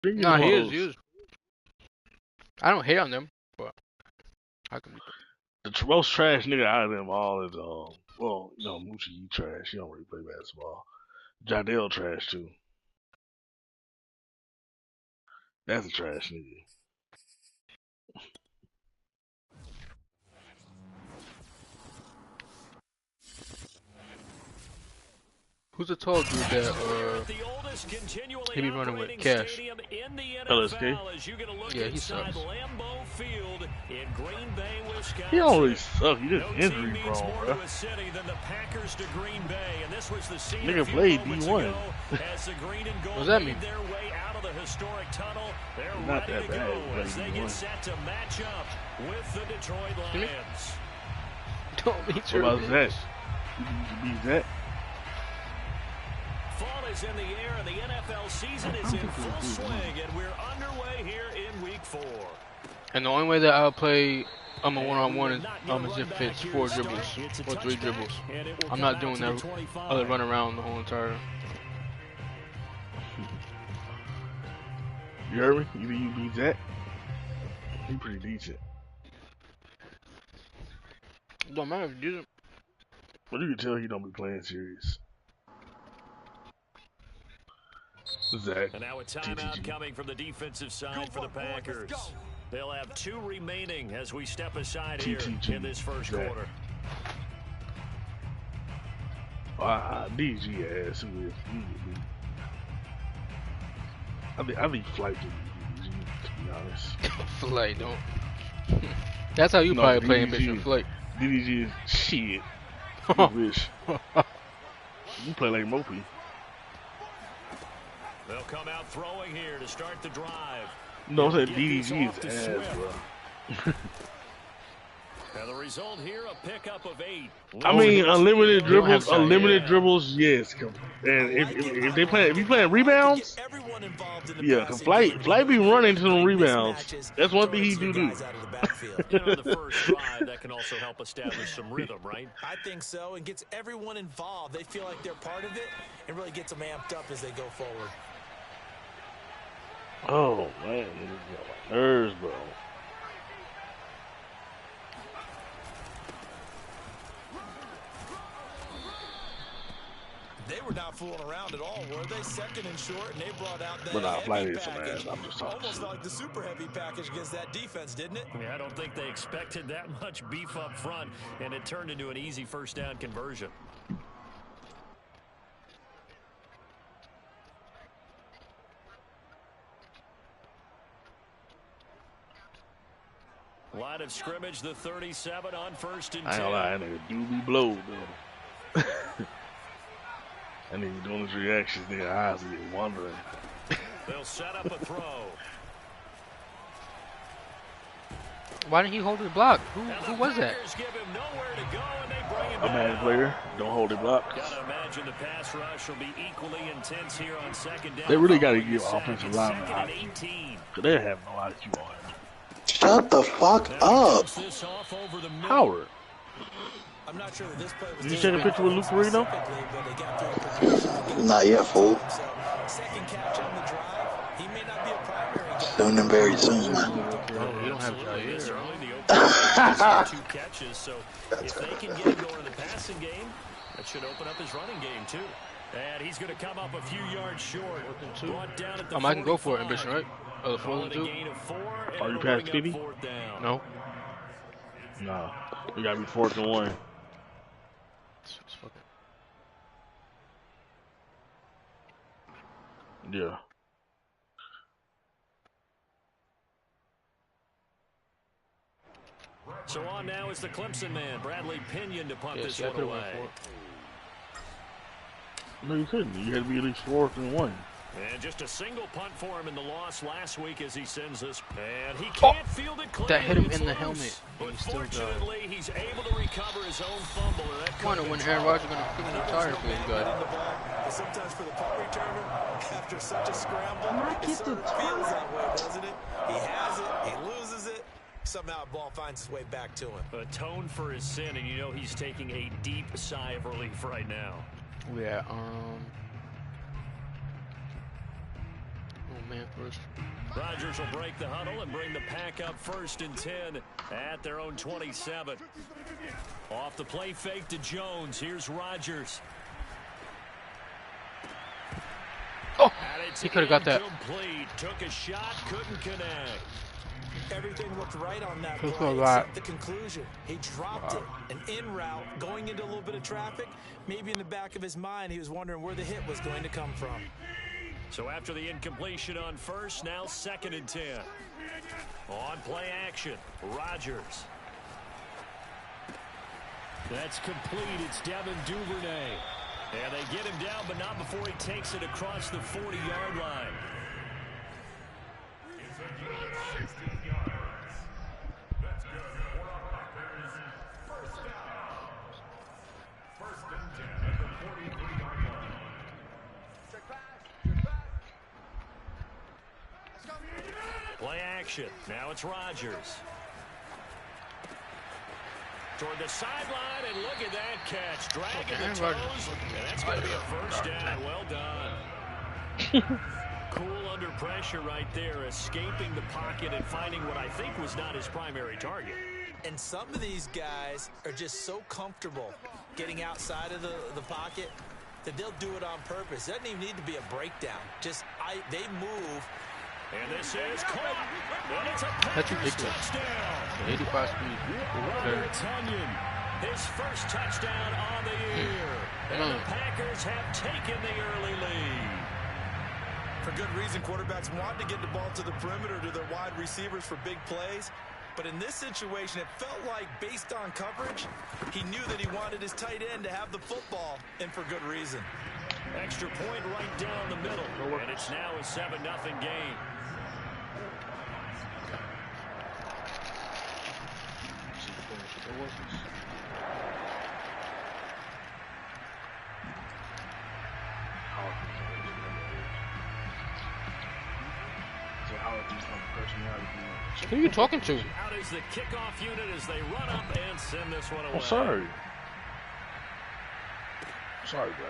Nah, he is. He is. I don't hate on them, but I can. The most trash nigga out of them all is well, you know, Moochie, you trash. You don't really play basketball. Jadell trash too. That's a trash nigga. Who's the tall dude that he be running with? Cash. LSK. Yeah, he sucks. He don't really suck. He just injury prone, bro. Nigga played D1. What does that mean? Not that bad. Don't be What true. about Zach? You beat Zach? Fall is in the air and the NFL season is in full swing, and we're underway here in week 4. And the only way that I'll play a one-on-one is if it's 4 dribbles or 3 dribbles. I'm not doing that other run around the whole entire. You heard me? You beat Zach? He pretty decent. Don't matter if you do. But you can tell he don't be playing serious. Zach. And now a timeout coming from the defensive side for the Packers. They'll have 2 remaining as we step aside here in this first quarter. DG ass. I think Flight to DG, to be honest. Flight, don't. That's how you probably play Mission Flight. DDG is shit. You wish. You play like Mopey. They'll come out throwing here to start the drive. No, I'm saying DDG is ass, bro. And the result here, a pickup of 8. I mean, unlimited dribbles, yes. And if you playing rebounds, yeah, Flight be running to them rebounds. That's one thing he do. You know, the first drive, that can also help establish some rhythm, right? I think so, and gets everyone involved. They feel like they're part of it, and really gets them amped up as they go forward. Oh man, my nerves, bro. They were not fooling around at all, were they? Second and short, and they brought out that heavy package. I'm just talking. Almost like the super heavy package against that defense, didn't it? Yeah, I don't think they expected that much beef up front, and it turned into an easy first down conversion. Line of scrimmage, the 37 on 1st and 10. I ain't gonna lie, that nigga do be blowed, though. That nigga doing his reactions, nigga eyes get wandering. They'll set up a throw. Why didn't he hold his block? Who was that? A man player, don't hold it block. Gotta imagine the pass rush will be equally intense here on 2nd down. They really gotta give offensive linemen IQ. Cause they have no IQ on him. Shut the fuck up. Howard. I'm not sure this play was Did you take a picture with Luke Reno? Not yet, fool. Second catch on the drive. He may not be a primary. Soon and very soon, man. You don't have Two catches, so if they can get him going in the passing game, that should open up his running game too. And he's going to come up a few yards short. Brought down at the I can go for it, ambition, right? Oh, the 4th and 2. Are you past Phoebe? No. No. We gotta be 4th and 1. Yeah. So on now is the Clemson man, Bradley Pinion, to punt this one away. No, you couldn't. You had to be at least 4th and 1. And just a single punt for him in the loss last week as he sends this. And he can't field it clean. That hit him in the helmet. But fortunately, he's able to recover his own fumble. I wonder when Aaron Rodgers is going to freaking retire for this guy. Sometimes for the punt returner, after such a scramble, it sort of feels that way, doesn't it? He has it, he loses it. Somehow the ball finds its way back to him. Atone for his sin, and you know he's taking a deep sigh of relief right now. Yeah, oh man first. Rodgers will break the huddle and bring the pack up 1st and 10 at their own 27. Off the play fake to Jones. Here's Rodgers. Oh, he could have got that. Complete. Took a shot, couldn't connect. Everything looked right on that Took play a lot. except the conclusion. He dropped it, an in route, going into a little bit of traffic. Maybe in the back of his mind, he was wondering where the hit was going to come from. So after the incompletion on 1st, now 2nd and 10. On play action, Rodgers. That's complete. It's Devin Duvernay. And they get him down, but not before he takes it across the 40-yard line. Play action. Now it's Rodgers. Toward the sideline, and look at that catch. Dragging the toes, and that's going to be a 1st down. Well done. Cool under pressure right there, escaping the pocket and finding what I think was not his primary target. And some of these guys are just so comfortable getting outside of the pocket that they'll do it on purpose. It doesn't even need to be a breakdown. Just they move. And this is caught. And it's a That's ridiculous. touchdown. 85 speed. Robert Tonyan, his first touchdown on the year. And the Packers have taken the early lead. For good reason, quarterbacks want to get the ball to the perimeter to their wide receivers for big plays. But in this situation, it felt like, based on coverage, he knew that he wanted his tight end to have the football, and for good reason. Extra point right down the middle. And it's now a 7-0 game. Who are you talking to? Out is the kickoff unit as they run up and send this one away. Oh, sorry. Sorry, buddy.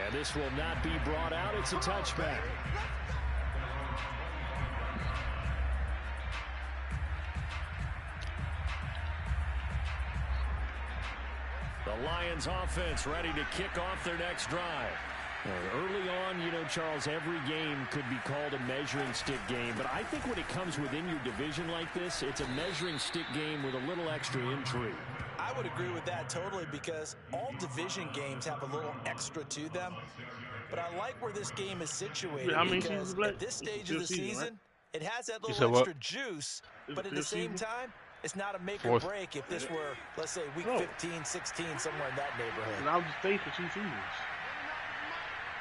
And this will not be brought out. It's a touchback. The Lions offense ready to kick off their next drive. Early on, you know, Charles, every game could be called a measuring stick game. But I think when it comes within your division like this, it's a measuring stick game with a little extra intrigue. I would agree with that totally, because all division games have a little extra to them. But I like where this game is situated, because at this stage of the season, it has that little extra juice, but at the same time, it's not a make or break if this were, let's say, week 15, 16, somewhere in that neighborhood. And I'll just stay for 2 seasons.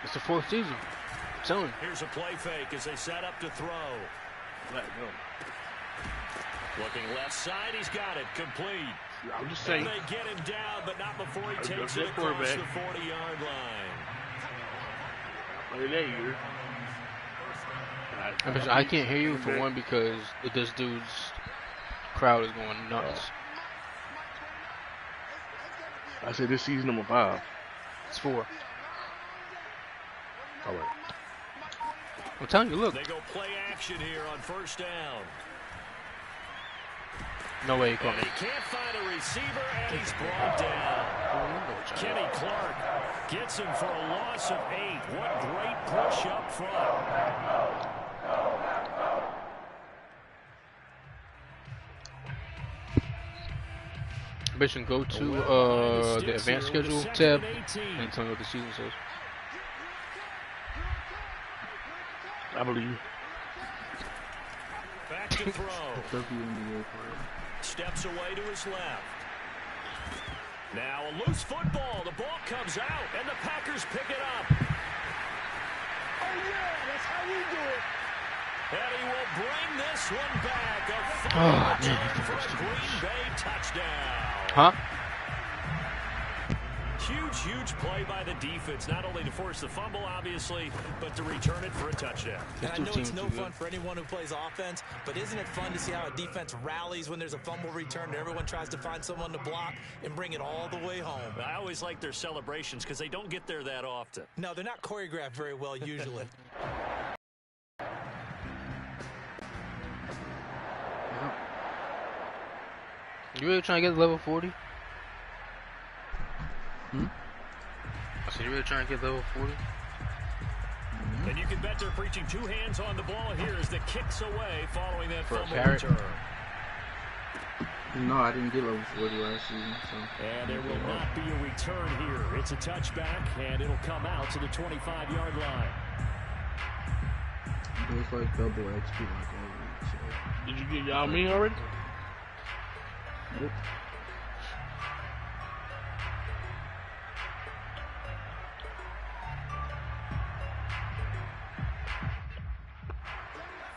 It's the 4th season. I'm telling you. Here's a play fake as they set up to throw. Let go. Looking left side, he's got it. Complete. I'm just saying. And they get him down, but not before he takes it across the 40-yard line. Play that year. I can't hear you for one because this dude's crowd is going nuts. I said this season number 5. It's 4. All right. I'm telling you, look. They go play action here on 1st down. No way he caught me. He can't find a receiver, and he's brought down. Kenny Clark gets him for a loss of 8. What great push up front. Mission, go to the advanced schedule tab and tell me what the season says. I believe. Back to throw. Steps away to his left. Now a loose football. The ball comes out, and the Packers pick it up. Oh, yeah, that's how we do it. And he will bring this one back. A for a Green Bay touchdown. Huh? Huge play by the defense, not only to force the fumble, obviously, but to return it for a touchdown. And I know it's no fun for anyone who plays offense, but isn't it fun to see how a defense rallies when there's a fumble return and everyone tries to find someone to block and bring it all the way home? I always like their celebrations because they don't get there that often. No, they're not choreographed very well usually. You really trying to get to level 40? I said, you really trying to get level 40? And you can bet they're preaching 2 hands on the ball here as the kicks away following that fumble parrot. return. No, I didn't get level 40 last season. So. And there will not be a return here. It's a touchback, and it'll come out to the 25-yard line. It's like double XP like all week. So. Did you get y'all me already? Nope.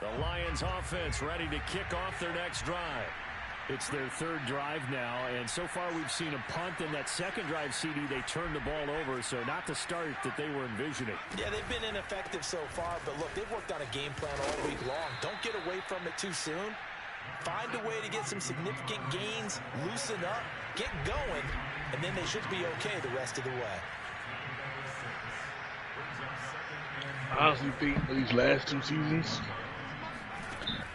The Lions offense ready to kick off their next drive. It's their 3rd drive now, and so far we've seen a punt. In that 2nd drive, CD, they turned the ball over, so not the start that they were envisioning. Yeah, they've been ineffective so far, but look, they've worked on a game plan all week long. Don't get away from it too soon. Find a way to get some significant gains, loosen up, get going, and then they should be okay the rest of the way. I honestly think these last 2 seasons,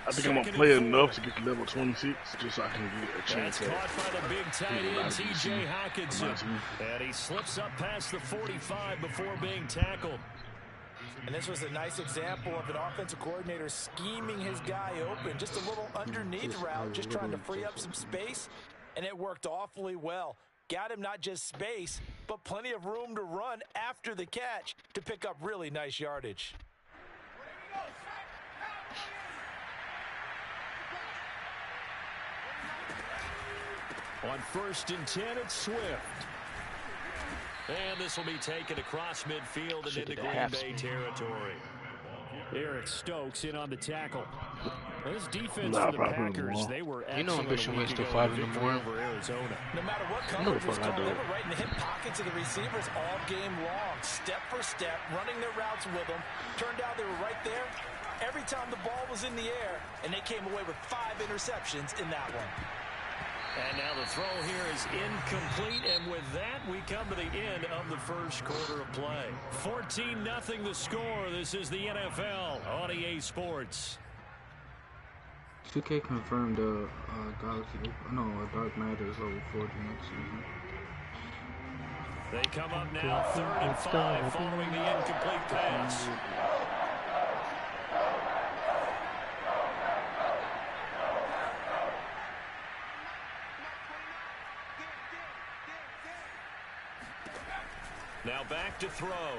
I think I'm going to play enough to get to level 26 just so I can get a chance at it. Caught by the big tight end, T.J. Hockenson. And he slips up past the 45 before being tackled. And this was a nice example of an offensive coordinator scheming his guy open. Just a little underneath route, just trying to free up some space, and it worked awfully well. Got him not just space, but plenty of room to run after the catch to pick up really nice yardage. On 1st and 10, it's Swift. And this will be taken across midfield and into Green Bay territory. Eric Stokes in on the tackle. This defense for the Packers, they were excellent. Ambition waits till 5 in the morning. Arizona. No matter what coverage was called, they were right in the hip pockets of the receivers all game long. Step for step, running their routes with them. Turned out they were right there every time the ball was in the air, and they came away with 5 interceptions in that one. And now the throw here is incomplete, and with that, we come to the end of the 1st quarter of play. 14-0 the score. This is the NFL on EA Sports. 2K confirmed Dark Matter is level 40 next season. They come up now 3rd and 5 following the incomplete pass. Now back to throw.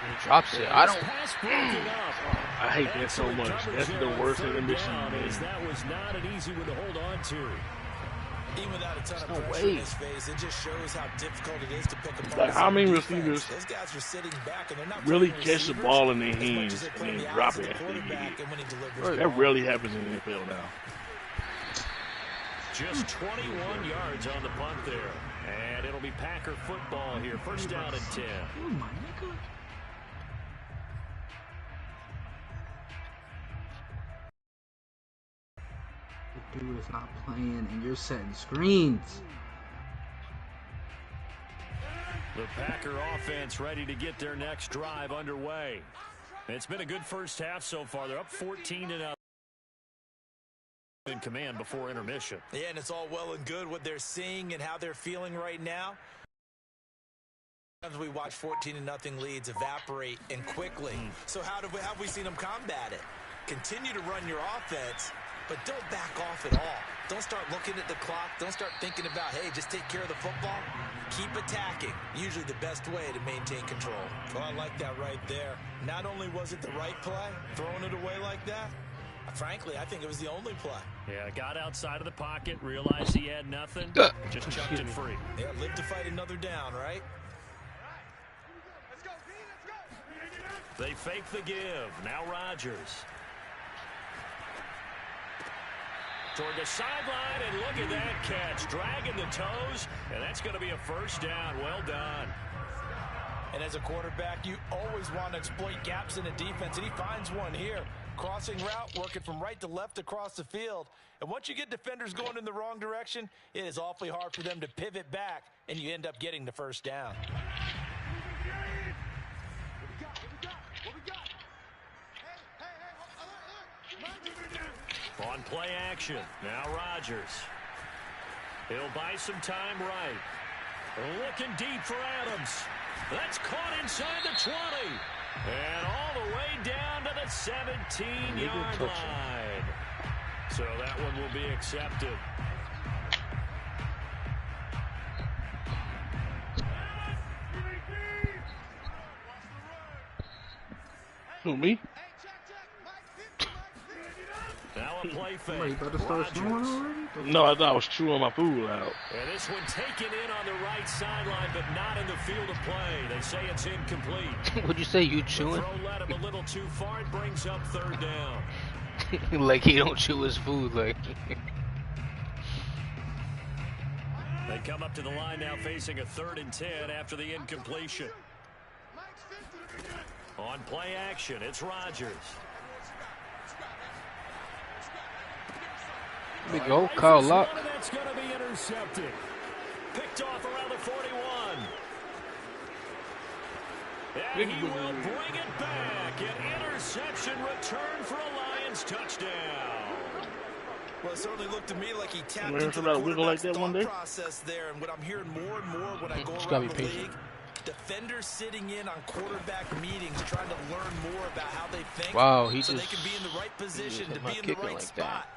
He drops it. I don't. I hate that so much. That's the worst intermission. That was not an easy one to hold on to. Even without a ton of pressure in his face, it just shows how difficult it is to pick up. Like how many receivers Those guys are sitting back and they're not really catch the ball in their hands and then drop it after they get it? That rarely happens in the NFL now. Just 21 yards on the punt there. And it'll be Packer football here. 1st down and 10. Oh, my nigga. The dude is not playing, and you're setting screens. The Packer offense ready to get their next drive underway. It's been a good 1st half so far. They're up 14-0. In command before intermission. Yeah, and it's all well and good what they're seeing and how they're feeling right now. Sometimes we watch 14-0 leads evaporate and quickly. So how have we seen them combat it? Continue to run your offense, but don't back off at all. Don't start looking at the clock. Don't start thinking about, hey, just take care of the football. Keep attacking. Usually the best way to maintain control. Well, I like that right there. Not only was it the right play, throwing it away like that, frankly, I think it was the only play. Yeah, got outside of the pocket, realized he had nothing, just chucked it free. Yeah, live to fight another down, right? They fake the give. Now Rodgers. toward the sideline, and look at that catch. Dragging the toes, and that's going to be a first down. Well done. And as a quarterback, you always want to exploit gaps in the defense, and he finds one here. Crossing route, working from right to left across the field. And once you get defenders going in the wrong direction, it is awfully hard for them to pivot back, and you end up getting the first down. On play action, now Rodgers. He'll buy some time right. Looking deep for Adams. That's caught inside the 20. And all the way down to the 17-yard line. So that one will be accepted. Who, me? Now a play fake. Wait, you about to start snoring already? No, I thought I was chewing my food out. And this one taken in on the right sideline, but not in the field of play. They say it's incomplete. What'd you say, you chewing? The throw led him a little too far. It brings up third down. Like he don't chew his food, like. They come up to the line now facing a 3rd and 10 after the incompletion. On play action, it's Rodgers. There we go, Kyle Luck. That's going to be intercepted. Picked off around the 41. And he will bring it back. An interception return for a Lions touchdown. Well, it certainly looked to me like he tapped into into the the wiggle like that one day process there. And what I'm hearing more and more when I go around the league, defenders sitting in on quarterback meetings trying to learn more about how they think. Wow, he so just they can be in the right position to be in the right spot.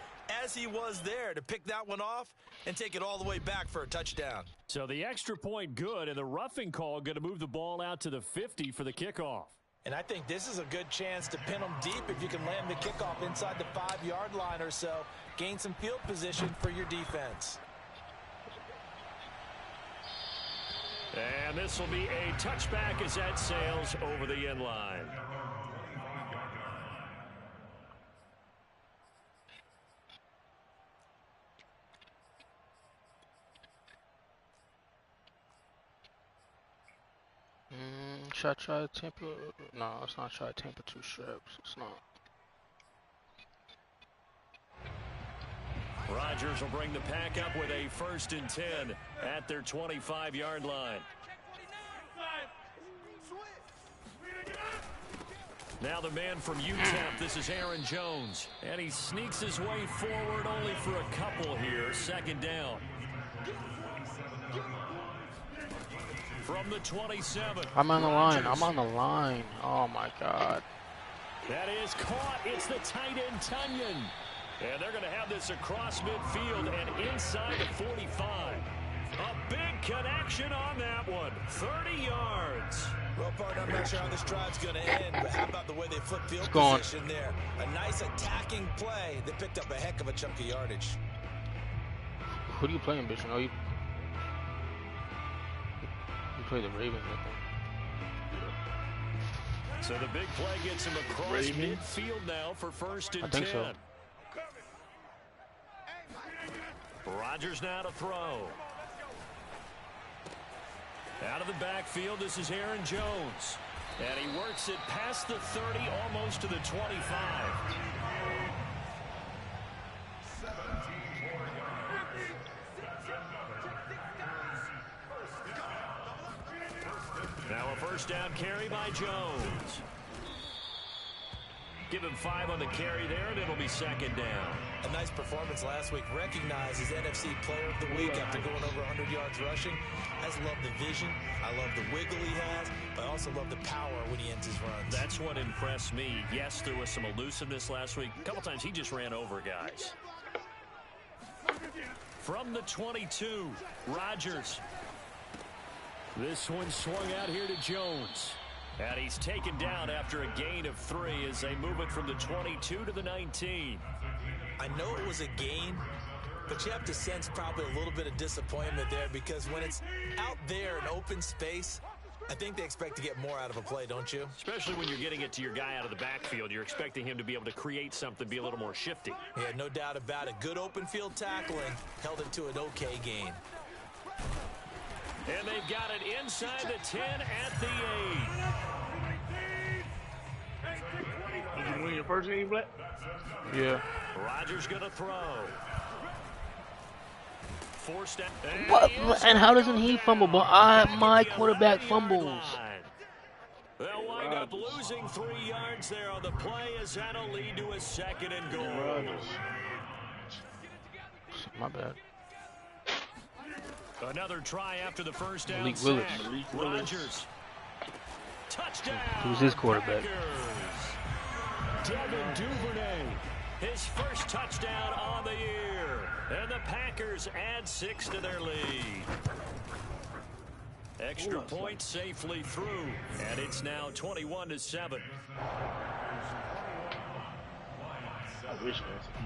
As he was there to pick that one off and take it all the way back for a touchdown. So the extra point good, and the roughing call going to move the ball out to the 50 for the kickoff. And I think this is a good chance to pin them deep if you can land the kickoff inside the 5-yard line or so. Gain some field position for your defense. And this will be a touchback as that sails over the end line. Should I try Tampa? No, it's not try Tampa 2 strips. It's not. Rodgers will bring the pack up with a 1st and 10 at their 25-yard line. Now the man from UTEP, this is Aaron Jones. And he sneaks his way forward only for a couple here. 2nd down. From the 27. I'm on the line. I'm on the line. Oh, my God. That is caught. It's the tight end, Tunyon. And they're going to have this across midfield and inside the 45. A big connection on that one. 30 yards. Well, partner, I'm not sure how this drive's going to end, but how about the way they flip field position there? A nice attacking play that picked up a heck of a chunk of yardage. Who do you play in, bitch? Oh, you play the Ravens, I think. So the big play gets him across midfield now for 1st and 10. I think so. Rodgers now to throw. Out of the backfield, this is Aaron Jones. And he works it past the 30, almost to the 25. Now a 1st down carry by Jones. Give him 5 on the carry there, and it'll be 2nd down. A nice performance last week. Recognized as NFC Player of the Week after going over 100 yards rushing. I just love the vision. I love the wiggle he has, but I also love the power when he ends his runs. That's what impressed me. Yes, there was some elusiveness last week. A couple times he just ran over guys. From the 22, Rodgers. This one swung out here to Jones. And he's taken down after a gain of 3 as they move it from the 22 to the 19. I know it was a gain, but you have to sense probably a little bit of disappointment there because when it's out there in open space, I think they expect to get more out of a play, don't you? Especially when you're getting it to your guy out of the backfield. You're expecting him to be able to create something, be a little more shifty. Yeah, no doubt about it. Good open field tackling. Held it to an okay gain. And they've got it inside the 10 at the 8. Did you win your first game, Black? Yeah. Rodgers going to throw. Forced out. What? And how doesn't he fumble? But my quarterback fumbles. They'll wind up losing 3 yards there on the play as that'll lead to a 2nd and goal. My bad. Another try after the first down. Malik Willis. Rodgers. Touchdown. Who's his quarterback? Devin Duvernay. His first touchdown on the year. And the Packers add 6 to their lead. Extra point safely through. And it's now 21-7.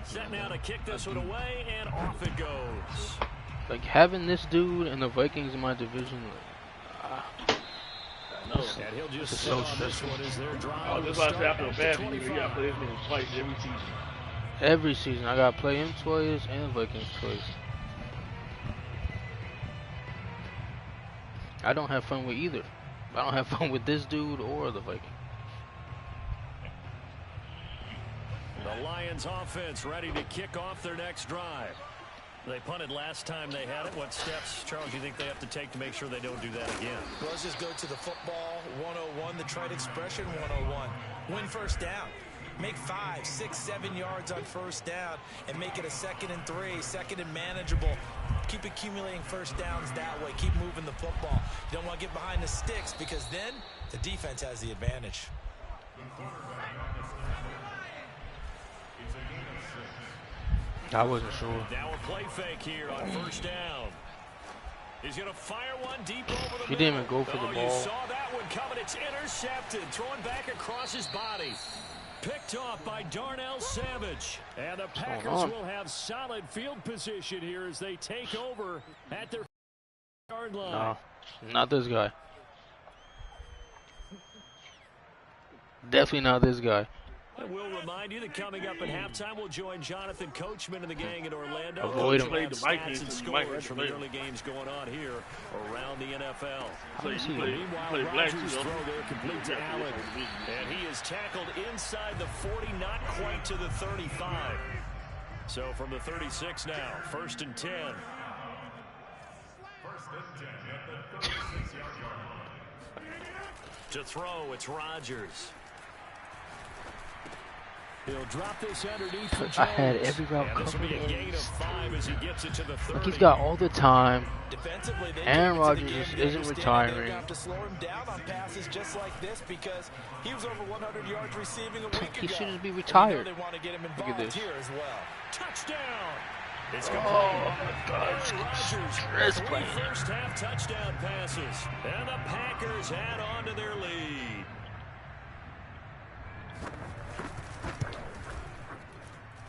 Set now to kick this one away, and off it goes. Like, having this dude and the Vikings in my division, And he'll just sit on this one as their drive. This is why I feel bad for you. You got to play this game twice every season. every season I gotta play him twice and the Vikings twice. I don't have fun with either. I don't have fun with this dude or the Vikings. The Lions offense ready to kick off their next drive. They punted last time they had it. What steps, Charles, do you think they have to take to make sure they don't do that again? Well, let's just go to the football 101, the trite expression 101. Win first down. Make 5, 6, 7 yards on first down and make it a 2nd and 3, 2nd and manageable. Keep accumulating first downs that way. Keep moving the football. You don't want to get behind the sticks because then the defense has the advantage. I wasn't sure. Now a play fake here on first down. He's going to fire one deep over the He didn't even go for the ball. You saw that one coming. It's intercepted. Throwing back across his body. Picked off by Darnell Savage. And the Packers will have solid field position here as they take over at their yard line. No, not this guy. Definitely not this guy. And we'll remind you that coming up at halftime, we'll join Jonathan Coachman and the gang in Orlando. Avoid him. Stats and scores from the early games going on here around the NFL. Meanwhile, Rodgers' throw there complete to Allen. And he is tackled inside the 40, not quite to the 35. So from the 36 now, 1st and 10. To throw, it's Rodgers. He'll drop this underneath for Jones. I had every route covered. This will be a gain of 5 as he gets it to the 30. Like, he's got all the time. Aaron Rodgers isn't retiring. Have to slow him down on passes just like this because he was over 100 yards receiving a week ago. He should just be retired. They want to get him Look at involved this. here as well. Touchdown. It's complete. Oh my God! Rodgers, 3 first-half touchdown passes, and the Packers add on to their lead.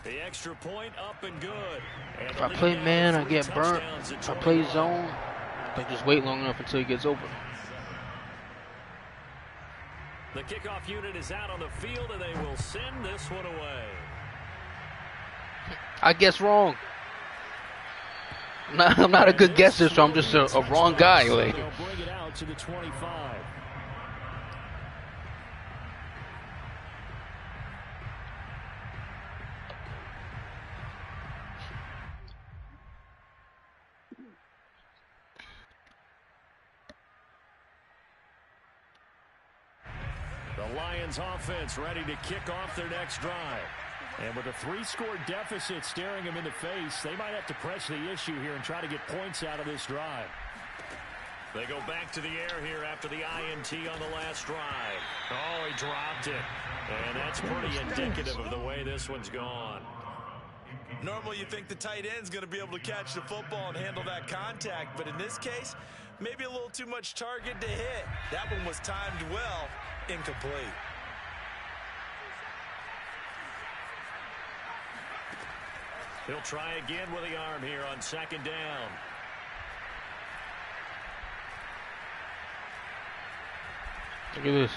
The extra point up and good. And If I play man, I get burnt. If I play zone, I just wait long enough until he gets open. The kickoff unit is out on the field, and they will send this one away. I guess wrong. I'm not a good guesser, so I'm just a wrong guy. Like. They'll bring it out to the 25. The Lions offense ready to kick off their next drive. And with a 3-score deficit staring them in the face, they might have to press the issue here and try to get points out of this drive. They go back to the air here after the INT on the last drive. Oh, he dropped it. And that's pretty indicative of the way this one's gone. Normally you think the tight end's going to be able to catch the football and handle that contact, but in this case, maybe a little too much target to hit. That one was timed well, incomplete. He'll try again with the arm here on 2nd down. Look at this.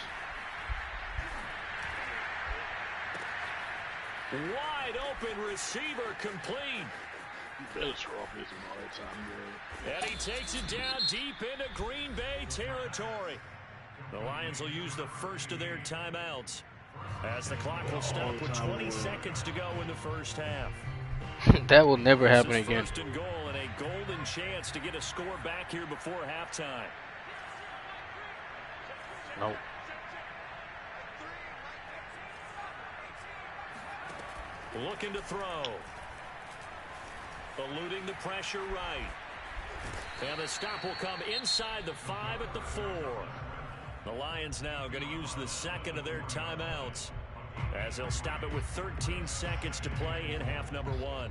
Wide open receiver complete. You better throw off this one all that time, bro. And he takes it down deep into Green Bay territory. The Lions will use the first of their timeouts as the clock will stop with 20 seconds to go in the first half. That will never happen again. First and goal and a golden chance to get a score back here before halftime. Nope. Looking to throw. Eluding the pressure right. And the stop will come inside the 5 at the 4. The Lions now going to use the second of their timeouts as they'll stop it with 13 seconds to play in half number 1.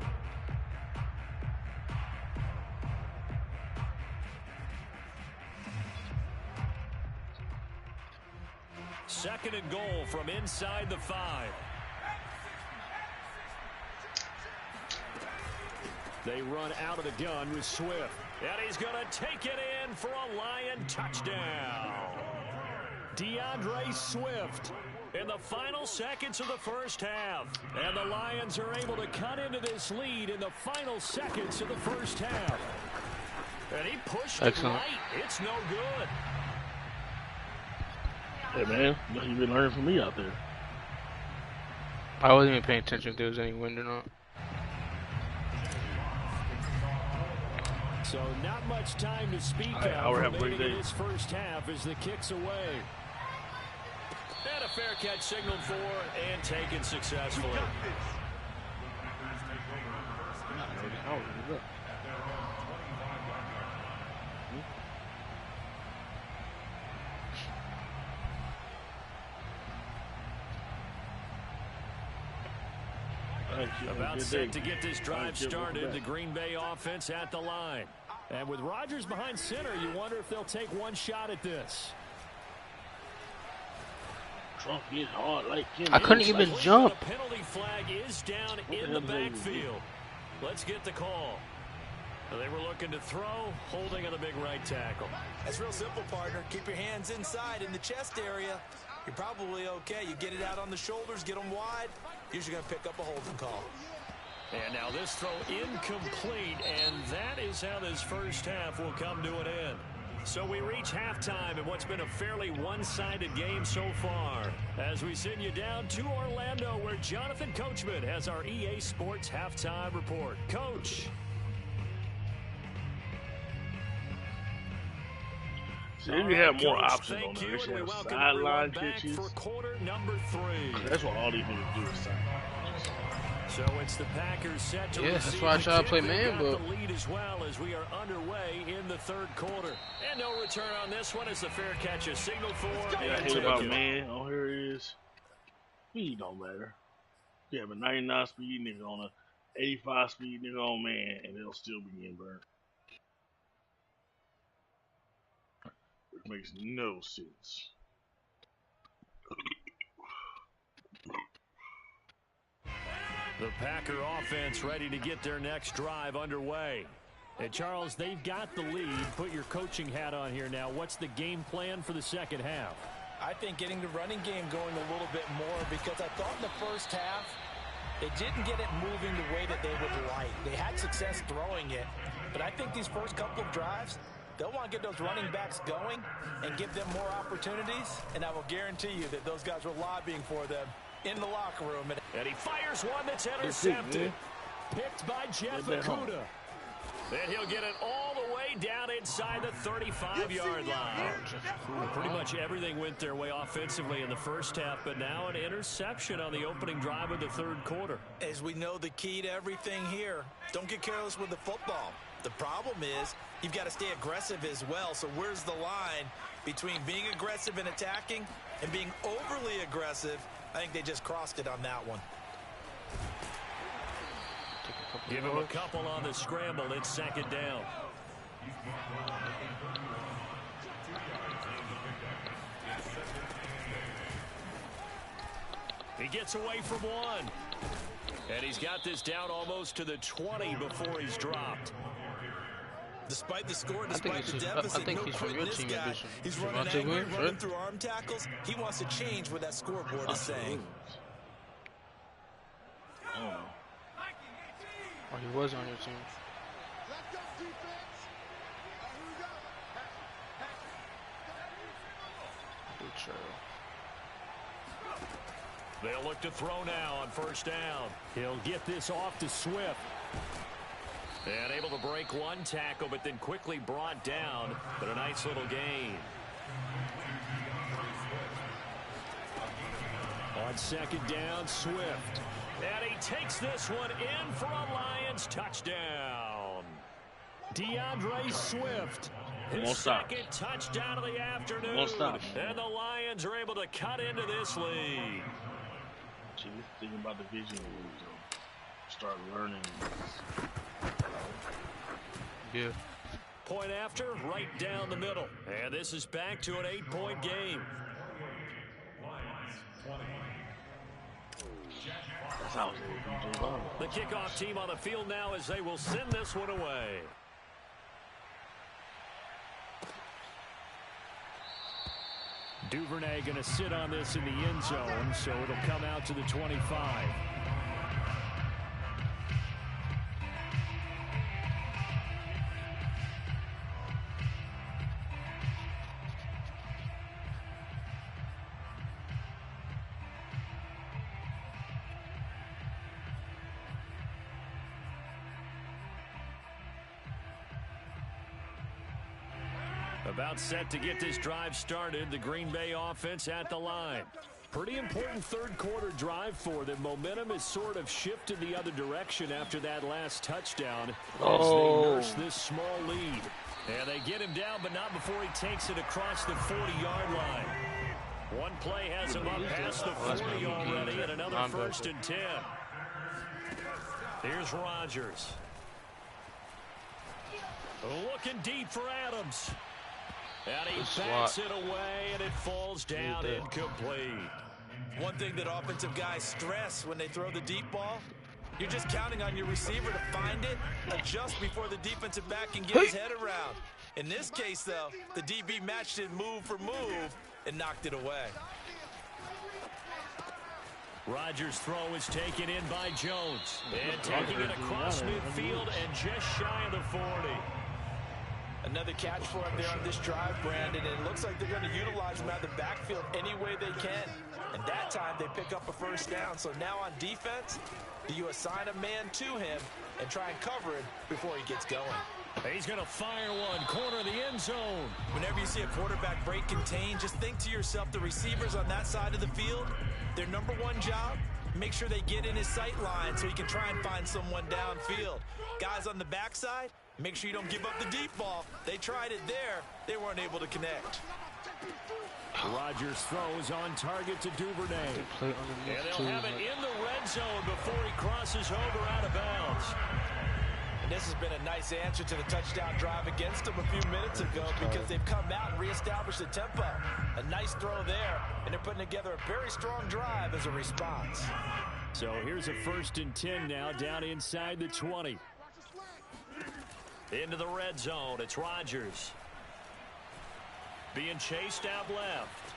Second and goal from inside the 5. They run out of the gun with Swift. And he's going to take it in for a Lion touchdown. DeAndre Swift in the final seconds of the first half. And the Lions are able to cut into this lead in the final seconds of the first half. And he pushed it right. It's no good. Hey, man, you've been learning from me out there. I wasn't even paying attention if there was any wind or not. So not much time to speak of remaining in this first half as the kick's away. And a fair catch signaled for and taken successfully. About set to get this drive started, the Green Bay offense at the line. And with Rodgers behind center, you wonder if they'll take one shot at this. Trump hit hard like I couldn't even jump. The penalty flag is down in the backfield. Let's get the call. They were looking to throw, holding on the big right tackle. That's real simple, partner. Keep your hands inside in the chest area. You're probably okay. You get it out on the shoulders, get them wide. Usually going to pick up a holding call. And now this throw incomplete, and that is how this first half will come to an end. So we reach halftime in what's been a fairly one-sided game so far, as we send you down to Orlando, where Jonathan Coachman has our EA Sports halftime report. Coach. See, if you have more options on there, they should have sideline catches. For quarter number 3. That's what all these niggas do is sideline. So it's the Packers set to that's why I try to play man, but the lead as well as we are underway in the third quarter. And no return on this one as the fair catch is signaled for. Yeah, I hate about man. Oh, here it is. Speed don't matter. You have a 99 speed nigga on a 85 speed nigga on man, and it'll still be getting burned. Which makes no sense. The Packer offense ready to get their next drive underway. And Charles, they've got the lead. Put your coaching hat on here now. What's the game plan for the second half? I think getting the running game going a little bit more, because I thought in the first half they didn't get it moving the way that they would like. They had success throwing it, but I think these first couple of drives, they'll want to get those running backs going and give them more opportunities, and I will guarantee you that those guys were lobbying for them in the locker room. And he fires one that's intercepted. Picked by Jeff Okudah. And he'll get it all the way down inside the 35-yard line. Pretty much everything went their way offensively in the first half, but now an interception on the opening drive of the third quarter. As we know, the key to everything here, don't get careless with the football. The problem is you've got to stay aggressive as well. So where's the line between being aggressive and attacking and being overly aggressive? I think they just crossed it on that one. Give him a couple on the scramble. It's second down. He gets away from one. And he's got this down almost to the 20 before he's dropped. Despite the score, despite the deficit, no quitting this guy. He's running angry, running through arm tackles. He wants to change what that scoreboard is saying. Oh, he was on your team. They'll look to throw now on first down. He'll get this off to Swift. And able to break one tackle, but then quickly brought down. But a nice little gain. On second down, Swift. And he takes this one in for a Lions touchdown. DeAndre Swift. His second touchdown of the afternoon. And the Lions are able to cut into this lead. Thinking about the vision rules, start learning. Yeah. Point after, right down the middle. And this is back to an 8-point game. The kickoff team on the field now as they will send this one away. Duvernay going to sit on this in the end zone, so it'll come out to the 25. About set to get this drive started. The Green Bay offense at the line. Pretty important third quarter drive for them. Momentum has sort of shifted the other direction after that last touchdown as they nurse this small lead. And they get him down, but not before he takes it across the 40-yard line. One play has him up past the 40 already, and another 1st and 10. Here's Rodgers. Looking deep for Adams. And he backs it away, and it falls down incomplete. One thing that offensive guys stress when they throw the deep ball, you're just counting on your receiver to find it, adjust before the defensive back can get his head around. In this case, though, the DB matched it move for move and knocked it away. Rodgers' throw is taken in by Jones. And taking it across midfield and just shy of the 40. Another catch for him there on this drive, Brandon, and it looks like they're going to utilize him out of the backfield any way they can. And that time they pick up a first down. So now on defense, do you assign a man to him and try and cover it before he gets going? He's going to fire one, corner of the end zone. Whenever you see a quarterback break contain, just think to yourself, the receivers on that side of the field, their number one job, make sure they get in his sight line so he can try and find someone downfield. Guys on the backside, make sure you don't give up the deep ball. They tried it there. They weren't able to connect. Rodgers throws on target to Duvernay. And they'll have it in the red zone before he crosses over out of bounds. And this has been a nice answer to the touchdown drive against them a few minutes ago because they've come out and reestablished the tempo. A nice throw there, and they're putting together a very strong drive as a response. So here's a 1st and 10 now down inside the 20. Into the red zone, it's Rodgers. Being chased out left.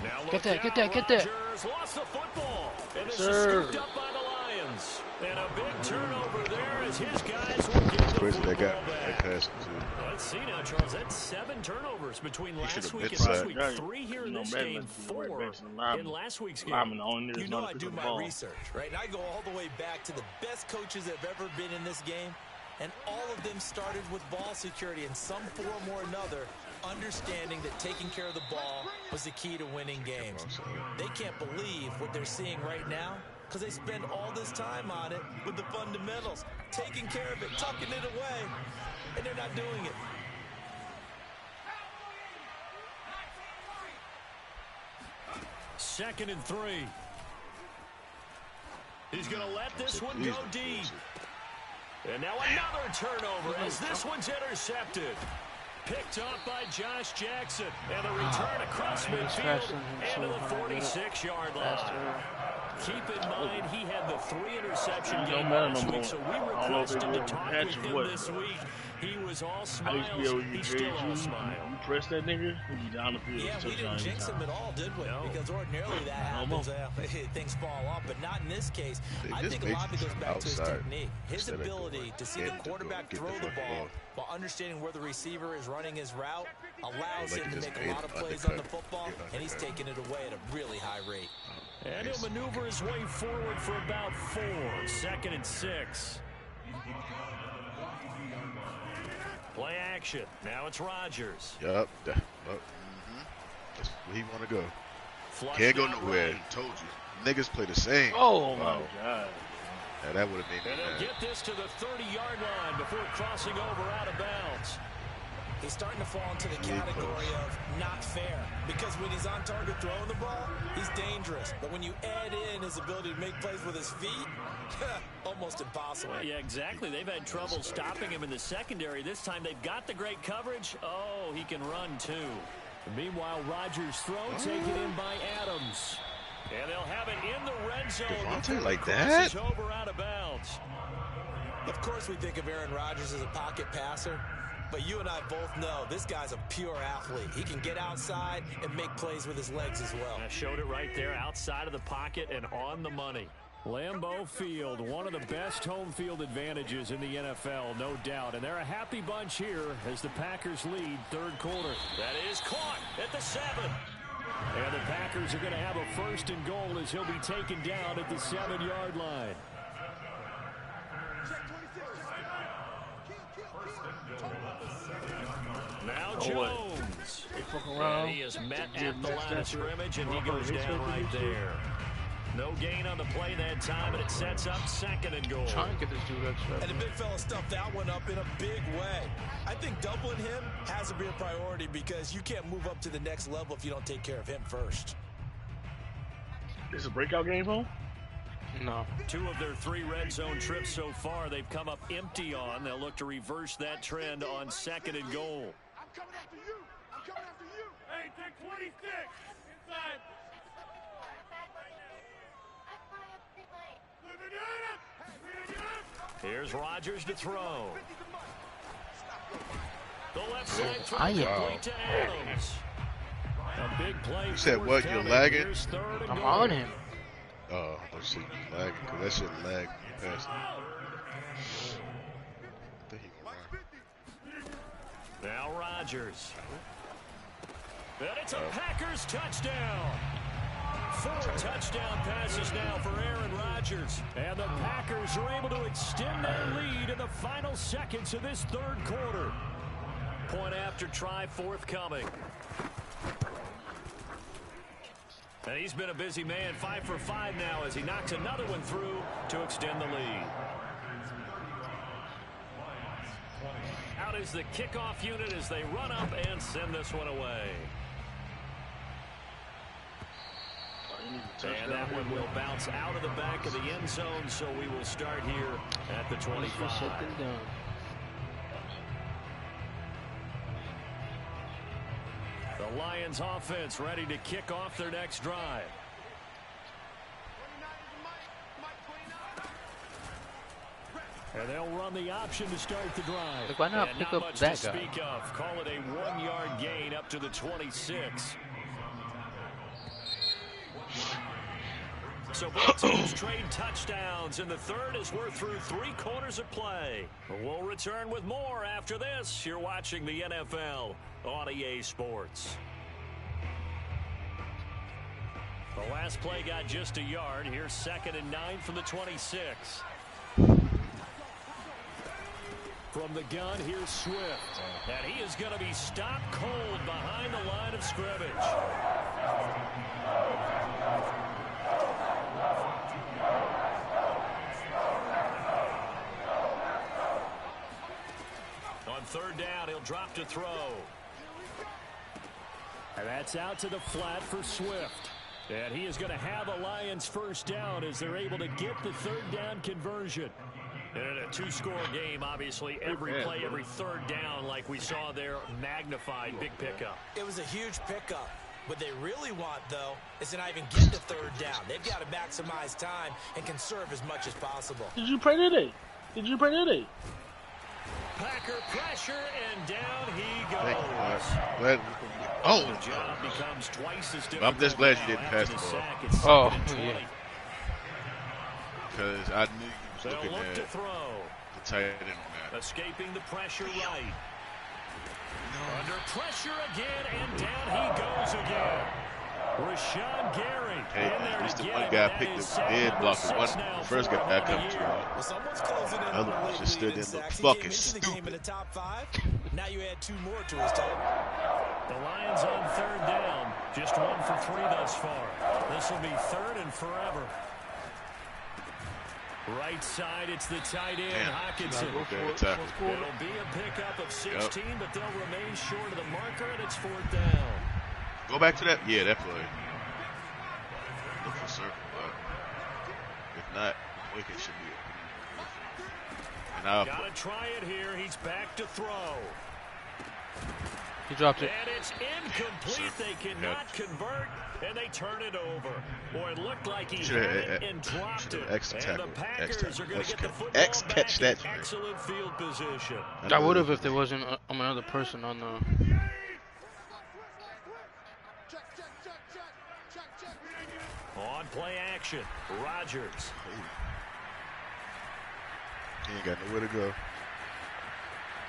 Now look out, get that. Rodgers lost the football. And this is scooped up by the Lions. And a big turnover there as his guys will get the football back. Let's see now, Charles. That's 7 turnovers between last week and this week. 3 here in this game, 4 in last week's game. You know I do my research, right? And I go all the way back to the best coaches that have ever been in this game. And all of them started with ball security in some form or another, understanding that taking care of the ball was the key to winning games. They can't believe what they're seeing right now because they spend all this time on it with the fundamentals, taking care of it, tucking it away, and they're not doing it. Second and 3. He's going to let this one go deep. And now another turnover as this one's intercepted. Picked up by Josh Jackson. And a return across midfield into the 46-yard line. keep in mind he had the 3-interception game last week, so we requested to talk with him this week. He was all smiles. He's still all smiles. You press that nigga, you down the field. Yeah, we didn't jinx him at all, did we? No. Because ordinarily that happens. Things fall off, but not in this case. I think a lot of it goes back to his technique. His ability to see the quarterback throw the ball while understanding where the receiver is running his route allows him to make a lot of plays on the football, and he's taking it away at a really high rate. And he'll maneuver his way forward for about 4. 2nd and 6. Play action. Now it's Rodgers. Yup. That's where he want to go. Can't go nowhere. Right. Told you. Niggas play the same. Oh, my God. Yeah, that would have made me mad. Get this to the 30-yard line before crossing over out of bounds. He's starting to fall into the category of not fair, because when he's on target throwing the ball, he's dangerous. But when you add in his ability to make plays with his feet, almost impossible. Yeah, exactly. They've had trouble stopping him in the secondary. This time they've got the great coverage. Oh, he can run too. Meanwhile, Rodgers' throw taken in by Adams. And they'll have it in the red zone. Devontae like that? Over out of bounds. Of course we think of Aaron Rodgers as a pocket passer. But you and I both know this guy's a pure athlete. He can get outside and make plays with his legs as well. I showed it right there, outside of the pocket and on the money. Lambeau Field, one of the best home field advantages in the NFL, no doubt. And they're a happy bunch here as the Packers lead 3rd quarter. That is caught at the 7. And the Packers are going to have a 1st and goal as he'll be taken down at the 7-yard line. Now Jones. And he is met at the line of scrimmage, and he goes down right there. No gain on the play that time, and it sets up 2nd and goal. Trying to get this dude extra. And the big fella stuffed that one up in a big way. I think doubling him has to be a priority because you can't move up to the next level if you don't take care of him first. This is a breakout game, home? No. 2 of their 3 red zone trips so far they've come up empty on. They'll look to reverse that trend on 2nd and goal. I'm coming after you. I'm coming after you. Hey, take 26. Inside. Here's Rodgers to throw. The left side throw complete to Adams. A big play. You said what? You're lagging? I'm on him. Oh, that shit was lagging, because that shit lagged past Now Rodgers. And it's a Packers touchdown. 4 touchdown passes now for Aaron Rodgers. And the Packers are able to extend their lead in the final seconds of this 3rd quarter. Point after try forthcoming. And he's been a busy man, 5 for 5 now as he knocks another one through to extend the lead. Out is the kickoff unit as they run up and send this one away. And that one will bounce out of the back of the end zone, so we will start here at the 25. The Lions offense ready to kick off their next drive. And they'll run the option to start the drive. Look, why not and pick not up much that to guy? Speak of. Call it a 1-yard gain up to the 26. So both teams trade touchdowns, and the 3rd as we're through 3 quarters of play. We'll return with more after this. You're watching the NFL on EA Sports. The last play got just a yard. Here's 2nd and 9 from the 26. From the gun, here's Swift. And he is going to be stopped cold behind the line of scrimmage. On 3rd down, he'll drop to throw. And that's out to the flat for Swift. And he is going to have a Lions 1st down as they're able to get the 3rd down conversion. And in a 2-score game, obviously, every play, every 3rd down, like we saw there, magnified, big pickup. It was a huge pickup. What they really want, though, is to not even get to third down. They've got to maximize time and conserve as much as possible. Did you pray today? Did you pray today? Packer pressure, and down he goes. Glad. Oh, the job becomes twice as difficult. I'm just glad you didn't pass the ball. Oh, yeah. Because I knew you was looking at to throw. The tight end on that. Escaping the pressure right. Under pressure again, and down he goes again. Rashawn Gary. Hey, at least the one guy picked the dead block. The first guy back up to the other one just stood in the fucking stupid. Now you add 2 more to his total. The Lions on third down. Just 1 for 3 thus far. This will be third and forever. Right side, it's the tight end, Hockenson. It'll be a pickup of 16, but they'll remain short of the marker, and it's 4th down. Go back to that. Yeah, that play. Look for circle, but if not, Wicked should be. Gotta try it here. He's back to throw. He dropped it. And it's incomplete. They cannot convert, and they turn it over. Boy, it looked like he had it and dropped it. And the Packers are going to get the football back in excellent field position. I would have if there wasn't another person on the... On play action, Rodgers. He ain't got nowhere to go.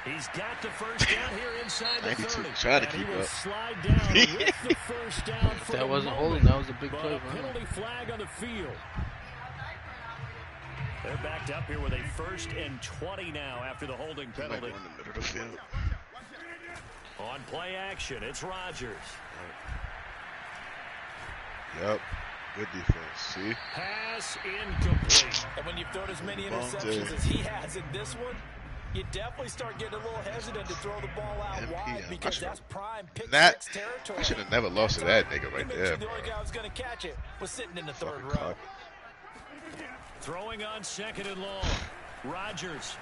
He's got the first down here inside the 30. Trying to keep up. Slide down with the first down If that wasn't holding, that was a big play. Penalty flag on the field. They're backed up here with a 1st and 20 now after the holding penalty. In the middle of the field. On play action, it's Rodgers. Yep. Good defense. See? Pass incomplete. And when you've thrown as many interceptions as he has in this one, you definitely start getting a little hesitant to throw the ball out wide because that's prime pick-six territory. I should have never lost to that nigga right there. The only guy who was going to catch it was sitting in the 3rd row. Throwing on 2nd and long. Rodgers.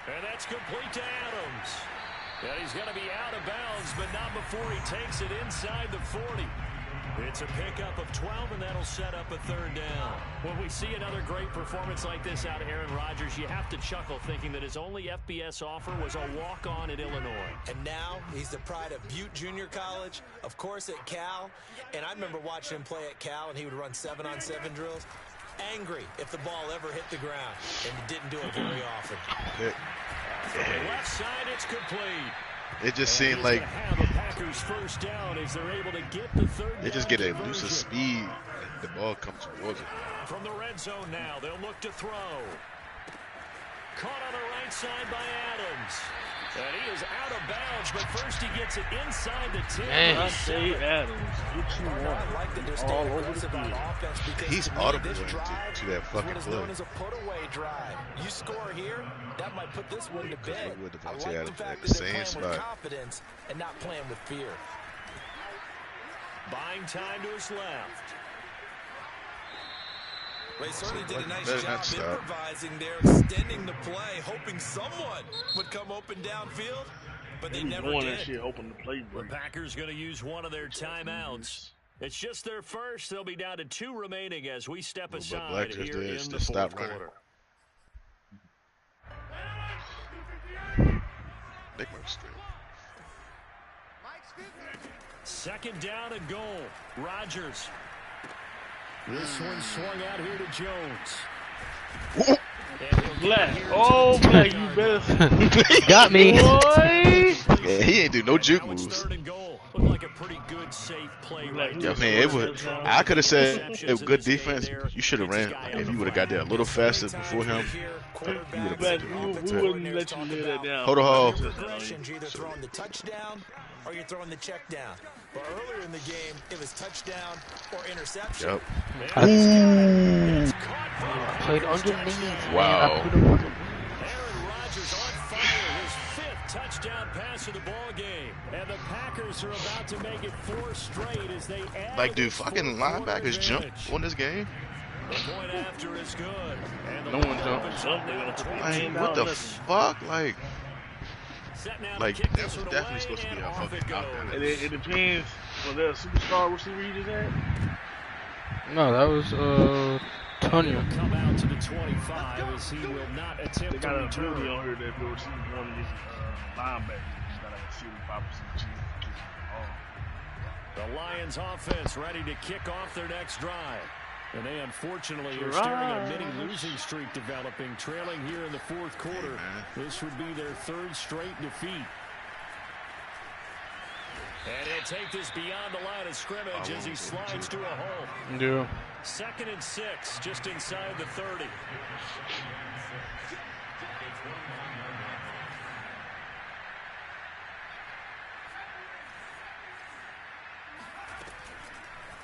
And that's complete to Adams. And he's going to be out of bounds, but not before he takes it inside the 40. It's a pickup of 12, and that'll set up a 3rd down. When we see another great performance like this out of Aaron Rodgers, you have to chuckle thinking that his only FBS offer was a walk-on at Illinois. And now he's the pride of Butte Junior College, of course at Cal. And I remember watching him play at Cal, and he would run 7-on-7 drills. Angry if the ball ever hit the ground, and he didn't do it very often. From the left side, it's complete. It just seemed like first down as they're able to get the 3rd they just get a looser speed and the ball comes towards it. From the red zone now, they'll look to throw. Caught on the right side by Adams. And he is out of bounds, but first he gets it inside the 10. I say Adams, what you want? All over the field. He's audible to that fucking play. Known as a put-away drive. You score here, that might put this one to bed. I like the fact that they're playing with confidence and not playing with fear. Buying time to his left. They certainly did a nice job improvising there, extending the play, hoping someone would come open downfield, but they never did. That shit open the play, the Packers going to use one of their timeouts. It's just their first. They'll be down to 2 remaining as we step aside here in the 4th quarter. Second down and goal. Rodgers. This one swung out here to Jones. Black. Oh, Black, you better. He got me. Boy. Yeah, he ain't do no juke moves. Looked like a pretty good, safe play right there. Yeah, man, it was. I could have said it was good defense. You should have ran if you would have got there a little faster before him. You would have. We wouldn't let you lay that down. Hold on. You're either throwing the touchdown or you're throwing the check down. But earlier in the game, it was touchdown or interception. Yep. Played underneath. Wow. Aaron Rodgers on fire, his 5th touchdown pass of the ball game. And the Packers are about to make it 4 straight as they add. Like, dude, fucking linebackers jump on this game. The point after is good. And no one jumps. Like, what the fuck? Like that was definitely supposed to be a fucking knockdown. It depends. Was that a superstar receiver you just had? No, that was Tanya. Come out to the 25 as he will not attempt they got to a return. ability on here that the receiver one of these linebackers. He's got like a 75% chance. The Lions offense ready to kick off their next drive. And they unfortunately are staring at a mini losing streak developing, trailing here in the fourth quarter. This would be their third straight defeat. And he'll take this beyond the line of scrimmage as he slides to a hole. Yeah. 2nd and 6, just inside the 30.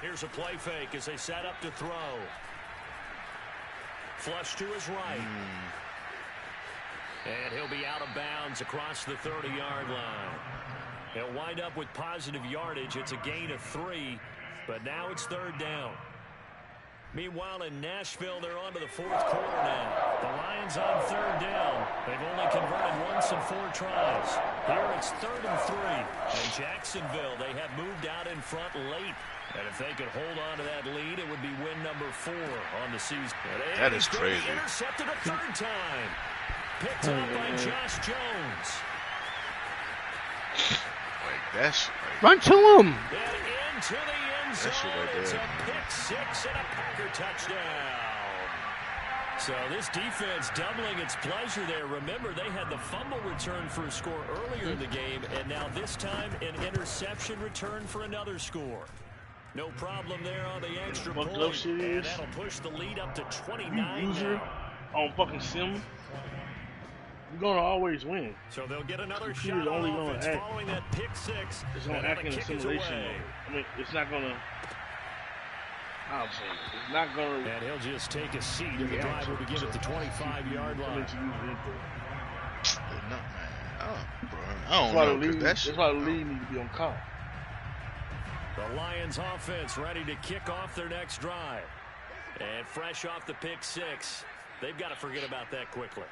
Here's a play fake as they set up to throw. Flush to his right. And he'll be out of bounds across the 30-yard line. He'll wind up with positive yardage. It's a gain of 3, but now it's 3rd down. Meanwhile, in Nashville, they're on to the 4th quarter now. The Lions on 3rd down. They've only converted once in 4 tries. Here it's 3rd and 3. And Jacksonville, they have moved out in front late. And if they could hold on to that lead, it would be win number 4 on the season. That is crazy. Intercepted a 3rd time. Picked up by Josh Jones. Like, that's like, Run to him. And into the end zone. It's a pick 6 and a Packer touchdown. So this defense doubling its pleasure there. Remember, they had the fumble return for a score earlier in the game, and now this time an interception return for another score. No problem there on the extra point, and that'll push the lead up to 29 now. On fucking sim, you're gonna always win. So they'll get another shot on offense following that pick 6. It's gonna act in a simulation mode. I mean, it's not gonna. I'll say it's not gonna. And he'll just take a seat, and the drive will begin at the 25-yard line. I don't know. That's why the lead needs to be on call. The Lions offense ready to kick off their next drive. And fresh off the pick 6, they've got to forget about that quickly.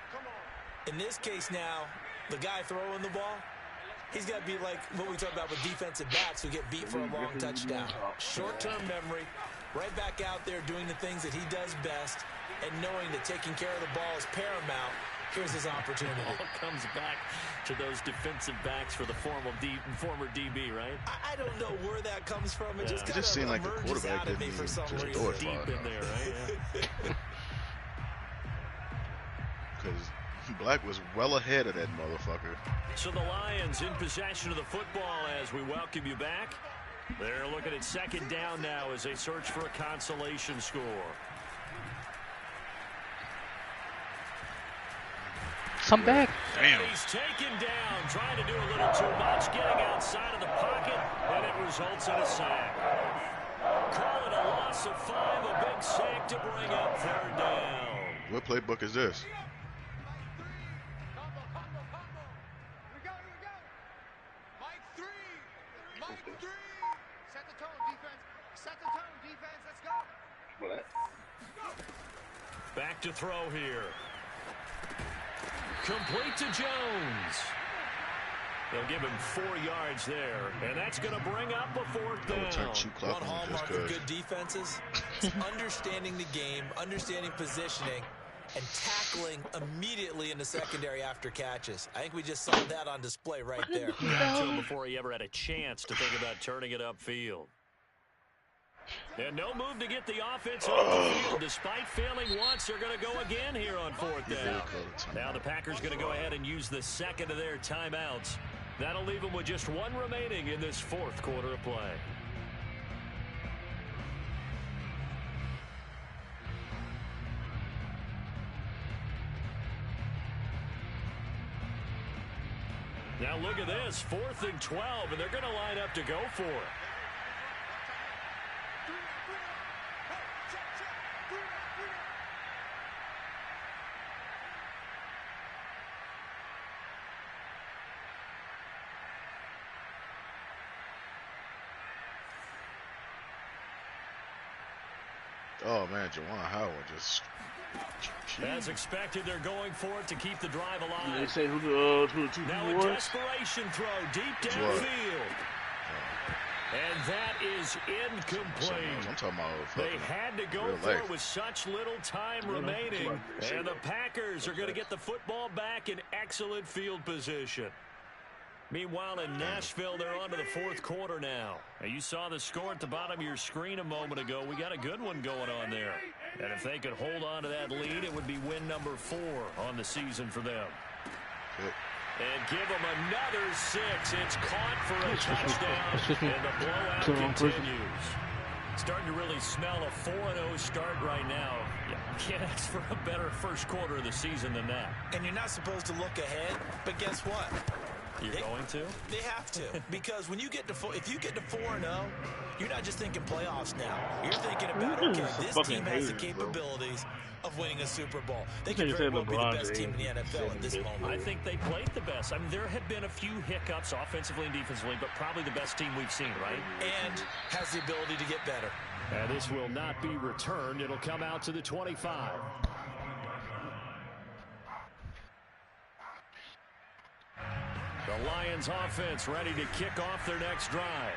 In this case now, the guy throwing the ball, he's got to be like what we talk about with defensive backs who get beat for a long touchdown. Short-term memory, right back out there doing the things that he does best, and knowing that taking care of the ball is paramount. Here's his opportunity. It all comes back to those defensive backs for the former DB, right? I don't know where that comes from. It just kind of seemed like the emerges quarterback out of me didn't for some just reason. throw it Deep far. in there, right? Because Black was well ahead of that motherfucker. So the Lions in possession of the football as we welcome you back. They're looking at 2nd down now as they search for a consolation score. Come back. Damn. He's taken down, trying to do a little too much, getting outside of the pocket, and it results in a sack. Call it a loss of 5, a big sack to bring up 3rd down. What playbook is this? Mike 3. Set the tone, defense. Set the tone, defense. Let's go. Back to throw here. Complete to Jones. They'll give him 4 yards there, and that's going to bring up a 4th down. One hallmark of good defenses is understanding the game, understanding positioning, and tackling immediately in the secondary after catches. I think we just saw that on display right there. Got to him before he ever had a chance to think about turning it upfield. And no move to get the offense off the field. Despite failing once, they're going to go again here on 4th down. Now the Packers going to go ahead and use the 2nd of their timeouts. That'll leave them with just 1 remaining in this 4th quarter of play. Now look at this, 4th and 12, and they're going to line up to go for it. Oh man, Juwan Howard just. As expected, they're going for it to keep the drive alive. They say who the two now was? A desperation throw deep downfield. And that is incomplete. I'm talking about they had to go for it with such little time remaining. And the Packers are going to get the football back in excellent field position. Meanwhile, in Nashville, they're on to the fourth quarter now. And you saw the score at the bottom of your screen a moment ago. We got a good one going on there. And if they could hold on to that lead, it would be win number 4 on the season for them. And give them another 6. It's caught for a touchdown, and the blowout continues. Starting to really smell a 4-0 start right now. You can't ask for a better first quarter of the season than that. And you're not supposed to look ahead, but guess what? You're going to? They have to, because when you get to if you get to 4-0, you're not just thinking playoffs now. You're thinking about, okay, this team has the capabilities of winning a Super Bowl. They could very well be the best team in the NFL at this moment. I think they played the best. I mean, there have been a few hiccups offensively and defensively, but probably the best team we've seen, right? And has the ability to get better. And this will not be returned. It'll come out to the 25. The Lions offense ready to kick off their next drive.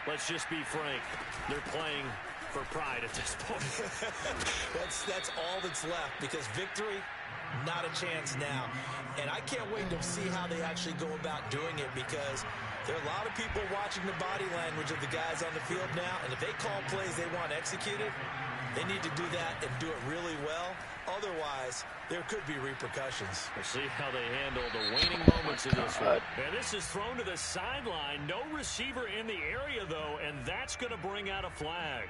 Let's just be frank. They're playing for pride at this point. that's all that's left, because victory, not a chance now. And I can't wait to see how they actually go about doing it, because there are a lot of people watching the body language of the guys on the field now, and if they call plays they want executed, they need to do that and do it really well. Otherwise, there could be repercussions. We'll see how they handle the waning moments of this one. And this is thrown to the sideline. No receiver in the area, though, and that's going to bring out a flag.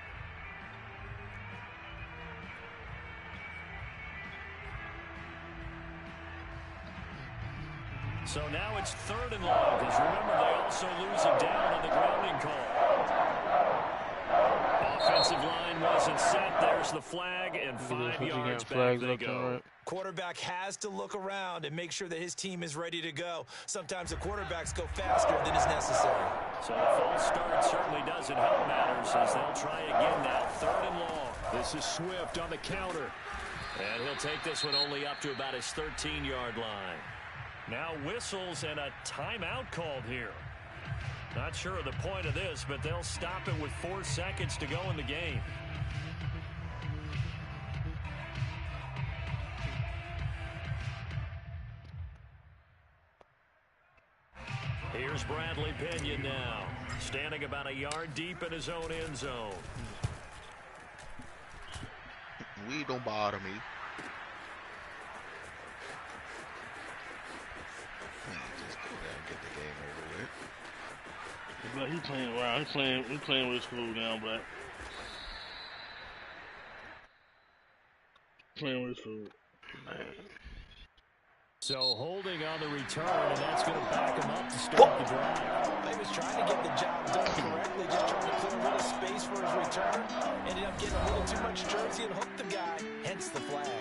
So now it's 3rd and long, because remember, they also lose it down on the grounding call. Offensive line wasn't set. There's the flag, and 5 yards back they go. Quarterback has to look around and make sure that his team is ready to go. Sometimes the quarterbacks go faster than is necessary. So the false start certainly doesn't help matters, as they'll try again now. 3rd and long. This is Swift on the counter. And he'll take this one only up to about his 13-yard line. Now whistles and a timeout called here. Not sure of the point of this, but they'll stop it with 4 seconds to go in the game. Here's Bradley Pinion now, standing about a yard deep in his own end zone. We don't bother me. Just go down and get the game over with. But he playing around. He playing with his food now, but playing with his food. Man. So holding on the return, and that's going to back him up to start the drive. He was trying to get the job done correctly, just trying to clear a little space for his return. Ended up getting a little too much jersey and hooked the guy, hence the flag.